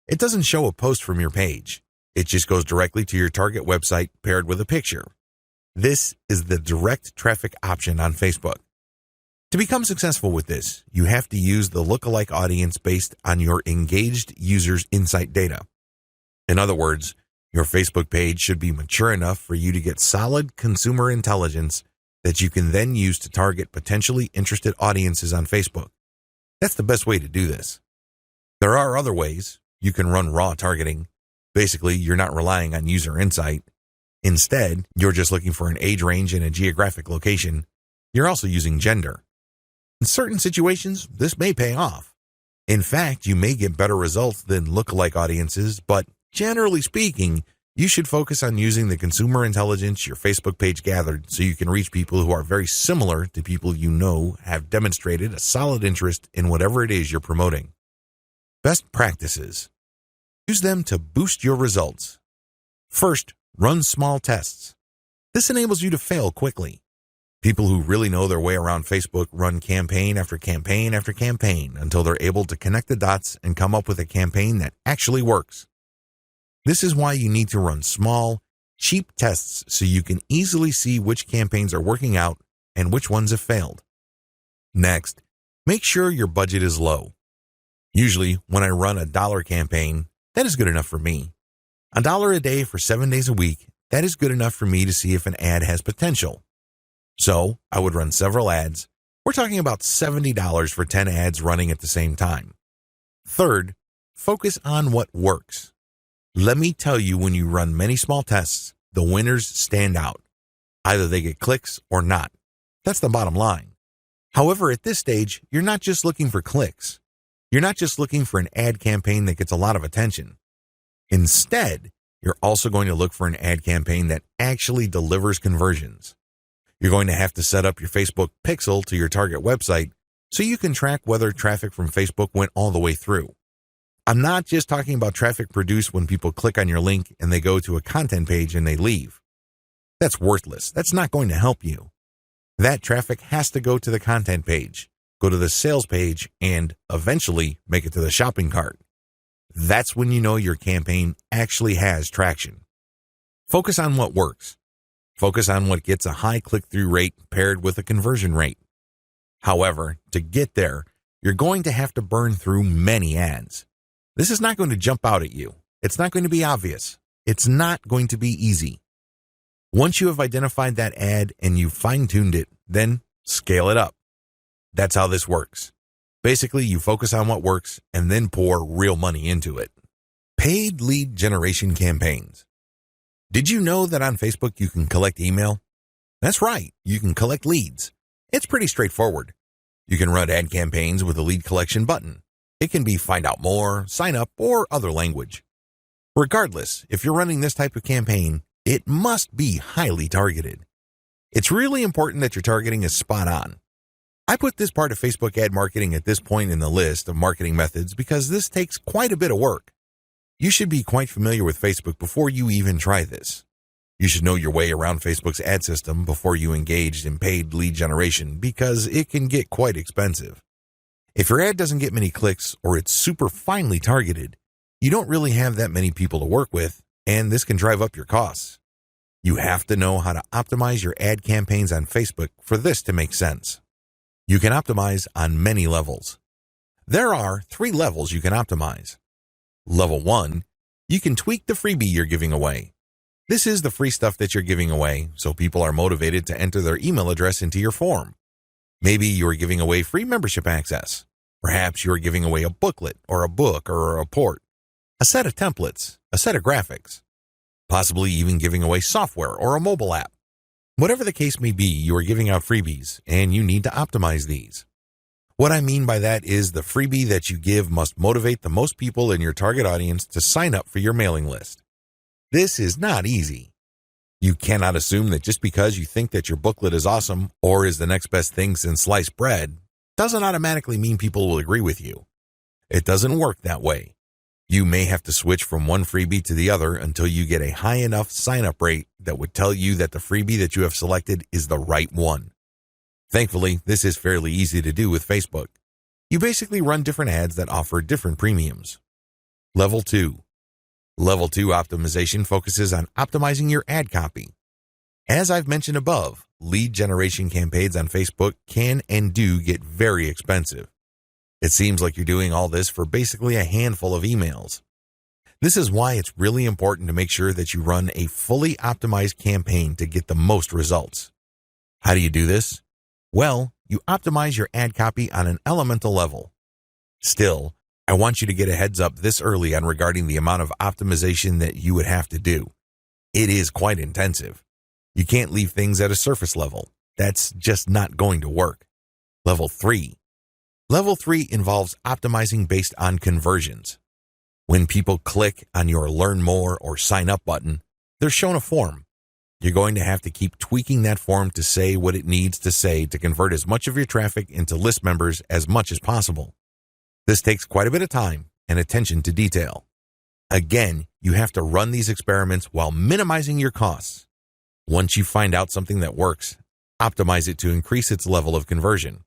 It doesn't show a post from your page. It just goes directly to your target website paired with a picture. This is the direct traffic option on Facebook. To become successful with this, you have to use the lookalike audience based on your engaged users' insight data. In other words, your Facebook page should be mature enough for you to get solid consumer intelligence that you can then use to target potentially interested audiences on Facebook. That's the best way to do this. There are other ways. You can run raw targeting. Basically, you're not relying on user insight. Instead, you're just looking for an age range and a geographic location. You're also using gender. In certain situations, this may pay off. In fact, you may get better results than lookalike audiences, but generally speaking, you should focus on using the consumer intelligence your Facebook page gathered so you can reach people who are very similar to people you know have demonstrated a solid interest in whatever it is you're promoting. Best practices. Use them to boost your results. First, run small tests. This enables you to fail quickly. People who really know their way around Facebook run campaign after campaign after campaign until they're able to connect the dots and come up with a campaign that actually works. This is why you need to run small, cheap tests so you can easily see which campaigns are working out and which ones have failed. Next, make sure your budget is low. Usually, when I run a dollar campaign, that is good enough for me. $1 a day for 7 days a week, that is good enough for me to see if an ad has potential. So, I would run several ads. We're talking about $70 for 10 ads running at the same time. Third, focus on what works. Let me tell you, when you run many small tests, the winners stand out. Either they get clicks or not. That's the bottom line. However, at this stage, you're not just looking for clicks. You're not just looking for an ad campaign that gets a lot of attention. Instead, you're also going to look for an ad campaign that actually delivers conversions. You're going to have to set up your Facebook pixel to your target website so you can track whether traffic from Facebook went all the way through. I'm not just talking about traffic produced when people click on your link and they go to a content page and they leave. That's worthless. That's not going to help you. That traffic has to go to the content page, go to the sales page, and eventually make it to the shopping cart. That's when you know your campaign actually has traction. Focus on what works. Focus on what gets a high click-through rate paired with a conversion rate. However, to get there, you're going to have to burn through many ads. This is not going to jump out at you. It's not going to be obvious. It's not going to be easy. Once you have identified that ad and you've fine-tuned it, then scale it up. That's how this works. Basically, you focus on what works and then pour real money into it. Paid lead generation campaigns. Did you know that on Facebook you can collect email? That's right, you can collect leads. It's pretty straightforward. You can run ad campaigns with a lead collection button. It can be find out more, sign up, or other language. Regardless, if you're running this type of campaign, it must be highly targeted. It's really important that your targeting is spot on. I put this part of Facebook ad marketing at this point in the list of marketing methods because this takes quite a bit of work. You should be quite familiar with Facebook before you even try this. You should know your way around Facebook's ad system before you engage in paid lead generation because it can get quite expensive. If your ad doesn't get many clicks or it's super finely targeted, you don't really have that many people to work with, and this can drive up your costs. You have to know how to optimize your ad campaigns on Facebook for this to make sense. You can optimize on many levels. There are 3 levels you can optimize. Level 1, you can tweak the freebie you're giving away. This is the free stuff that you're giving away, so people are motivated to enter their email address into your form. Maybe you're giving away free membership access. Perhaps you're giving away a booklet or a book or a report, a set of templates, a set of graphics, possibly even giving away software or a mobile app. Whatever the case may be, you are giving out freebies, and you need to optimize these. What I mean by that is the freebie that you give must motivate the most people in your target audience to sign up for your mailing list. This is not easy. You cannot assume that just because you think that your booklet is awesome or is the next best thing since sliced bread, doesn't automatically mean people will agree with you. It doesn't work that way. You may have to switch from one freebie to the other until you get a high enough sign-up rate that would tell you that the freebie that you have selected is the right one. Thankfully, this is fairly easy to do with Facebook. You basically run different ads that offer different premiums. Level 2. Level 2 optimization focuses on optimizing your ad copy. As I've mentioned above, lead generation campaigns on Facebook can and do get very expensive. It seems like you're doing all this for basically a handful of emails. This is why it's really important to make sure that you run a fully optimized campaign to get the most results. How do you do this? Well, you optimize your ad copy on an elemental level. Still, I want you to get a heads up this early on regarding the amount of optimization that you would have to do. It is quite intensive. You can't leave things at a surface level. That's just not going to work. Level 3. Level 3 involves optimizing based on conversions. When people click on your Learn More or Sign Up button, they're shown a form. You're going to have to keep tweaking that form to say what it needs to say to convert as much of your traffic into list members as much as possible. This takes quite a bit of time and attention to detail. Again, you have to run these experiments while minimizing your costs. Once you find out something that works, optimize it to increase its level of conversion.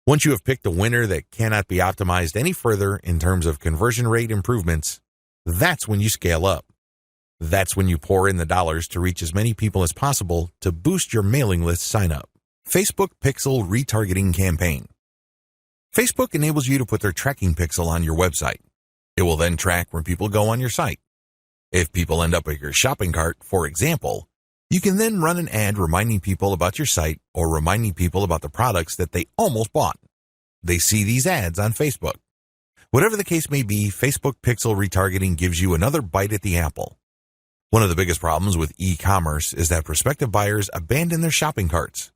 Once you have picked a winner that cannot be optimized any further in terms of conversion rate improvements, that's when you scale up. That's when you pour in the dollars to reach as many people as possible to boost your mailing list sign up. Facebook Pixel Retargeting Campaign. Facebook enables you to put their tracking pixel on your website. It will then track when people go on your site. If people end up at your shopping cart, for example, you can then run an ad reminding people about your site or reminding people about the products that they almost bought. They see these ads on Facebook. Whatever the case may be, Facebook pixel retargeting gives you another bite at the apple. One of the biggest problems with e-commerce is that prospective buyers abandon their shopping carts.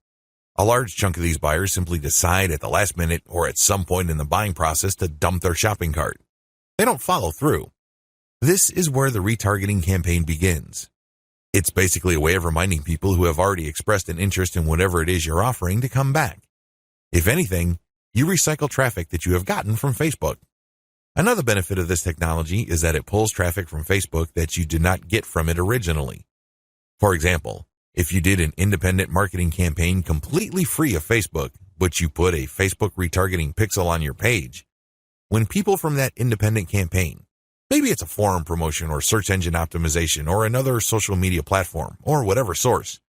A large chunk of these buyers simply decide at the last minute or at some point in the buying process to dump their shopping cart. They don't follow through. This is where the retargeting campaign begins. It's basically a way of reminding people who have already expressed an interest in whatever it is you're offering to come back. If anything, you recycle traffic that you have gotten from Facebook. Another benefit of this technology is that it pulls traffic from Facebook that you did not get from it originally. For example, if you did an independent marketing campaign completely free of Facebook, but you put a Facebook retargeting pixel on your page, when people from that independent campaign, maybe it's a forum promotion or search engine optimization or another social media platform or whatever source,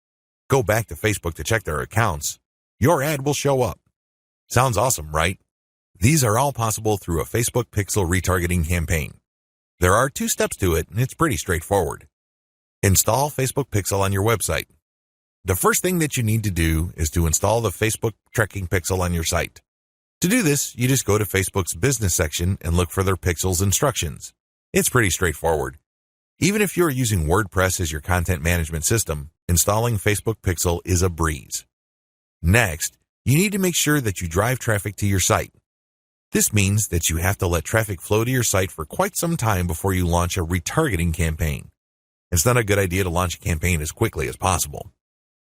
go back to Facebook to check their accounts, your ad will show up. Sounds awesome, right? These are all possible through a Facebook pixel retargeting campaign. There are 2 steps to it, and it's pretty straightforward. Install Facebook Pixel on your website. The first thing that you need to do is to install the Facebook tracking pixel on your site. To do this, you just go to Facebook's business section and look for their pixels instructions. It's pretty straightforward. Even if you're using WordPress as your content management system, installing Facebook Pixel is a breeze. Next, you need to make sure that you drive traffic to your site. This means that you have to let traffic flow to your site for quite some time before you launch a retargeting campaign. It's not a good idea to launch a campaign as quickly as possible.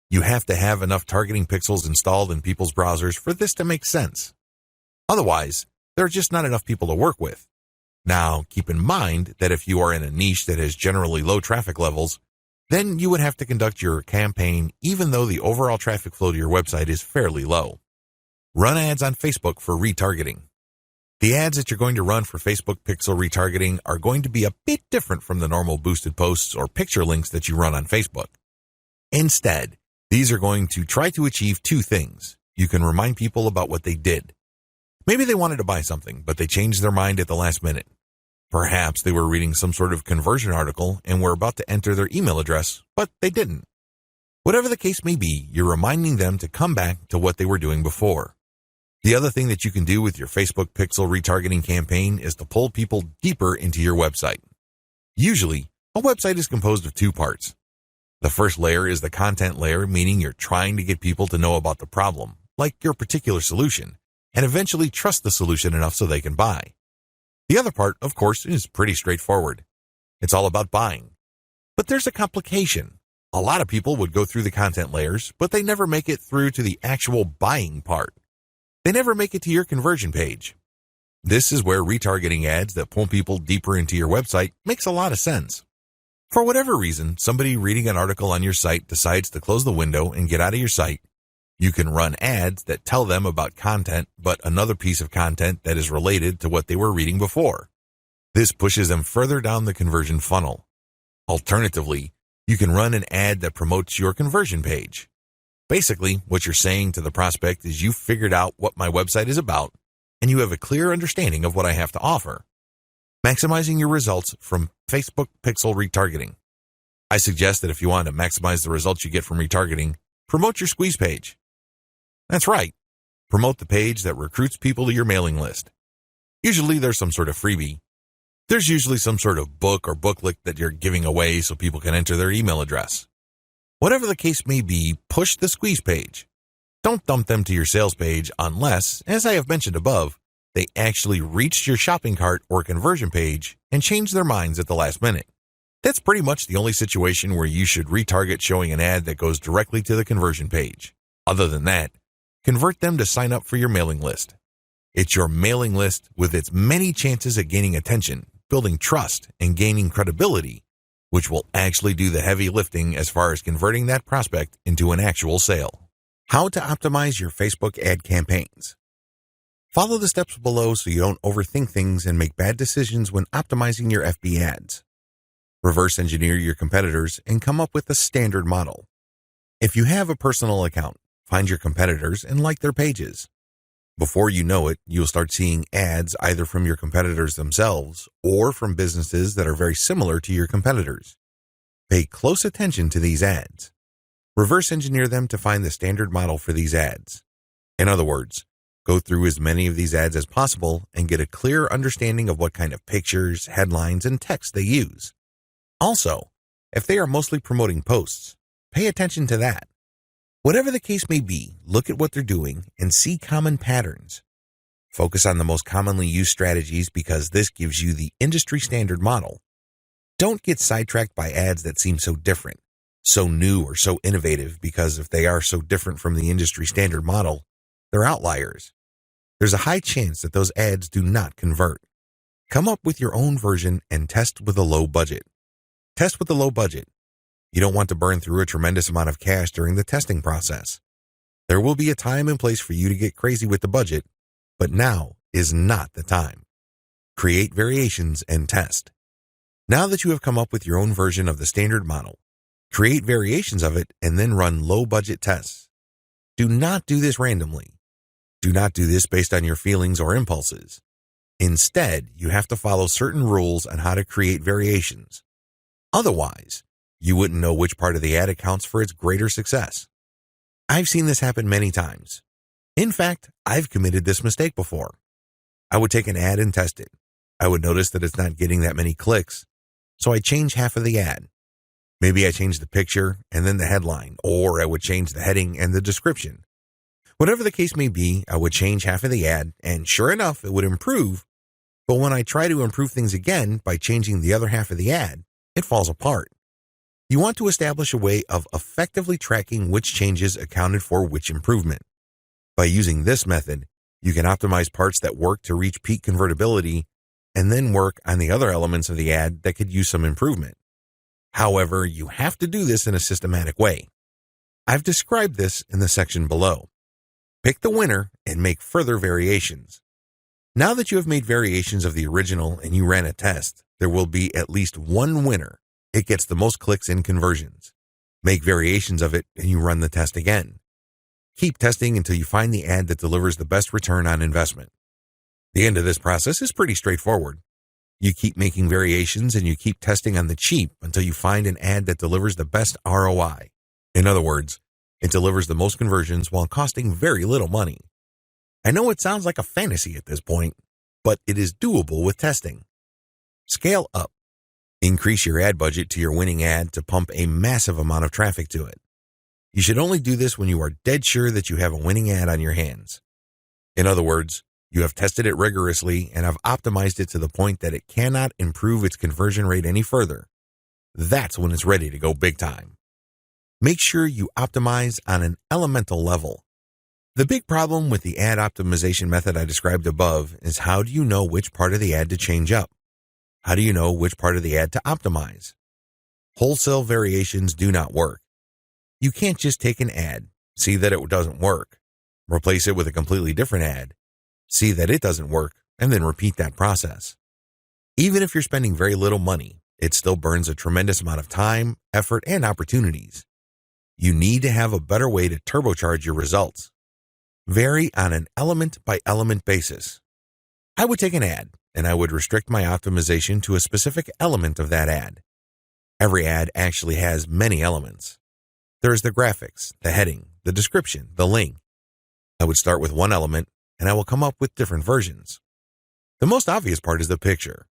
You have to have enough targeting pixels installed in people's browsers for this to make sense. Otherwise, there are just not enough people to work with. Now, keep in mind that if you are in a niche that has generally low traffic levels, then you would have to conduct your campaign even though the overall traffic flow to your website is fairly low. Run ads on Facebook for retargeting. The ads that you're going to run for Facebook pixel retargeting are going to be a bit different from the normal boosted posts or picture links that you run on Facebook. Instead, these are going to try to achieve 2 things. You can remind people about what they did. Maybe they wanted to buy something, but they changed their mind at the last minute. Perhaps they were reading some sort of conversion article and were about to enter their email address, but they didn't. Whatever the case may be, you're reminding them to come back to what they were doing before. The other thing that you can do with your Facebook pixel retargeting campaign is to pull people deeper into your website. Usually, a website is composed of 2 parts. The first layer is the content layer, meaning you're trying to get people to know about the problem, like your particular solution, and eventually trust the solution enough so they can buy. The other part, of course, is pretty straightforward. It's all about buying. But there's a complication. A lot of people would go through the content layers, but they never make it through to the actual buying part. They never make it to your conversion page. This is where retargeting ads that pull people deeper into your website makes a lot of sense. For whatever reason, somebody reading an article on your site decides to close the window and get out of your site. You can run ads that tell them about content, but another piece of content that is related to what they were reading before. This pushes them further down the conversion funnel. Alternatively, you can run an ad that promotes your conversion page. Basically, what you're saying to the prospect is you've figured out what my website is about, and you have a clear understanding of what I have to offer. Maximizing your results from Facebook pixel retargeting. I suggest that if you want to maximize the results you get from retargeting, promote your squeeze page. That's right. Promote the page that recruits people to your mailing list. Usually there's some sort of freebie. There's usually some sort of book or booklet that you're giving away so people can enter their email address. Whatever the case may be, push the squeeze page. Don't dump them to your sales page unless, as I have mentioned above, they actually reached your shopping cart or conversion page and changed their minds at the last minute. That's pretty much the only situation where you should retarget showing an ad that goes directly to the conversion page. Other than that, convert them to sign up for your mailing list. It's your mailing list with its many chances at gaining attention, building trust, and gaining credibility, which will actually do the heavy lifting as far as converting that prospect into an actual sale. How to optimize your Facebook ad campaigns. Follow the steps below so you don't overthink things and make bad decisions when optimizing your FB ads. Reverse engineer your competitors and come up with a standard model. If you have a personal account, find your competitors and like their pages. Before you know it, you'll start seeing ads either from your competitors themselves or from businesses that are very similar to your competitors. Pay close attention to these ads. Reverse engineer them to find the standard model for these ads. In other words, go through as many of these ads as possible and get a clear understanding of what kind of pictures, headlines, and text they use. Also, if they are mostly promoting posts, pay attention to that. Whatever the case may be, look at what they're doing and see common patterns. Focus on the most commonly used strategies because this gives you the industry standard model. Don't get sidetracked by ads that seem so different, so new or so innovative because if they are so different from the industry standard model, they're outliers. There's a high chance that those ads do not convert. Come up with your own version and test with a low budget. Test with a low budget. You don't want to burn through a tremendous amount of cash during the testing process. There will be a time and place for you to get crazy with the budget, but now is not the time. Create variations and test. Now that you have come up with your own version of the standard model, create variations of it and then run low-budget tests. Do not do this randomly. Do not do this based on your feelings or impulses. Instead, you have to follow certain rules on how to create variations. Otherwise, you wouldn't know which part of the ad accounts for its greater success. I've seen this happen many times. In fact, I've committed this mistake before. I would take an ad and test it. I would notice that it's not getting that many clicks, so I'd change half of the ad. Maybe I change the picture and then the headline, or I would change the heading and the description. Whatever the case may be, I would change half of the ad, and sure enough, it would improve. But when I try to improve things again by changing the other half of the ad, it falls apart. You want to establish a way of effectively tracking which changes accounted for which improvement. By using this method, you can optimize parts that work to reach peak convertibility and then work on the other elements of the ad that could use some improvement. However, you have to do this in a systematic way. I've described this in the section below. Pick the winner and make further variations. Now that you have made variations of the original and you ran a test, there will be at least one winner. It gets the most clicks and conversions. Make variations of it and you run the test again. Keep testing until you find the ad that delivers the best return on investment. The end of this process is pretty straightforward. You keep making variations and you keep testing on the cheap until you find an ad that delivers the best ROI. In other words, it delivers the most conversions while costing very little money. I know it sounds like a fantasy at this point, but it is doable with testing. Scale up. Increase your ad budget to your winning ad to pump a massive amount of traffic to it. You should only do this when you are dead sure that you have a winning ad on your hands. In other words, you have tested it rigorously and have optimized it to the point that it cannot improve its conversion rate any further. That's when it's ready to go big time. Make sure you optimize on an elemental level. The big problem with the ad optimization method I described above is how do you know which part of the ad to change up? How do you know which part of the ad to optimize? Wholesale variations do not work. You can't just take an ad, see that it doesn't work, replace it with a completely different ad, see that it doesn't work, and then repeat that process. Even if you're spending very little money, it still burns a tremendous amount of time, effort, and opportunities. You need to have a better way to turbocharge your results. Vary on an element-by-element basis. I would take an ad, and I would restrict my optimization to a specific element of that ad. Every ad actually has many elements. There is the graphics, the heading, the description, the link. I would start with one element, and I will come up with different versions. The most obvious part is the picture.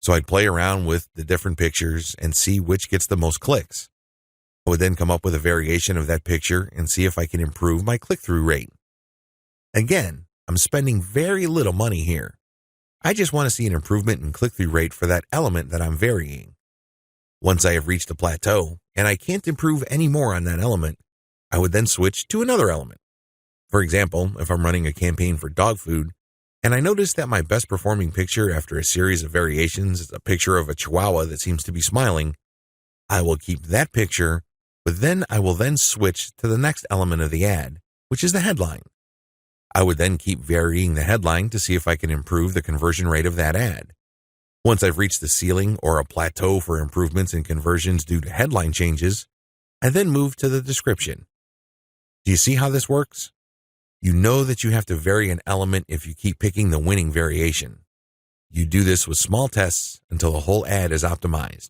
So I'd play around with the different pictures and see which gets the most clicks. I would then come up with a variation of that picture and see if I can improve my click-through rate. Again, I'm spending very little money here. I just want to see an improvement in click-through rate for that element that I'm varying. Once I have reached a plateau and I can't improve any more on that element, I would then switch to another element. For example, if I'm running a campaign for dog food and I notice that my best performing picture after a series of variations is a picture of a chihuahua that seems to be smiling, I will keep that picture, but then I will then switch to the next element of the ad, which is the headline. I would then keep varying the headline to see if I can improve the conversion rate of that ad. Once I've reached the ceiling or a plateau for improvements in conversions due to headline changes, I then move to the description. Do you see how this works? You know that you have to vary an element if you keep picking the winning variation. You do this with small tests until the whole ad is optimized.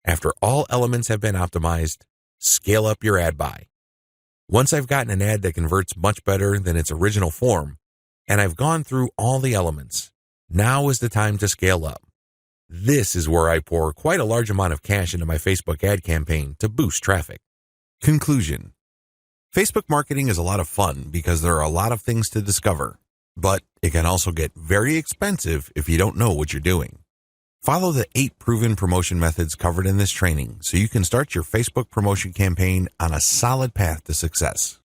After all elements have been optimized, scale up your ad buy. Once I've gotten an ad that converts much better than its original form, and I've gone through all the elements, now is the time to scale up. This is where I pour quite a large amount of cash into my Facebook ad campaign to boost traffic. Conclusion. Facebook marketing is a lot of fun because there are a lot of things to discover, but it can also get very expensive if you don't know what you're doing. Follow the 8 proven promotion methods covered in this training so you can start your Facebook promotion campaign on a solid path to success.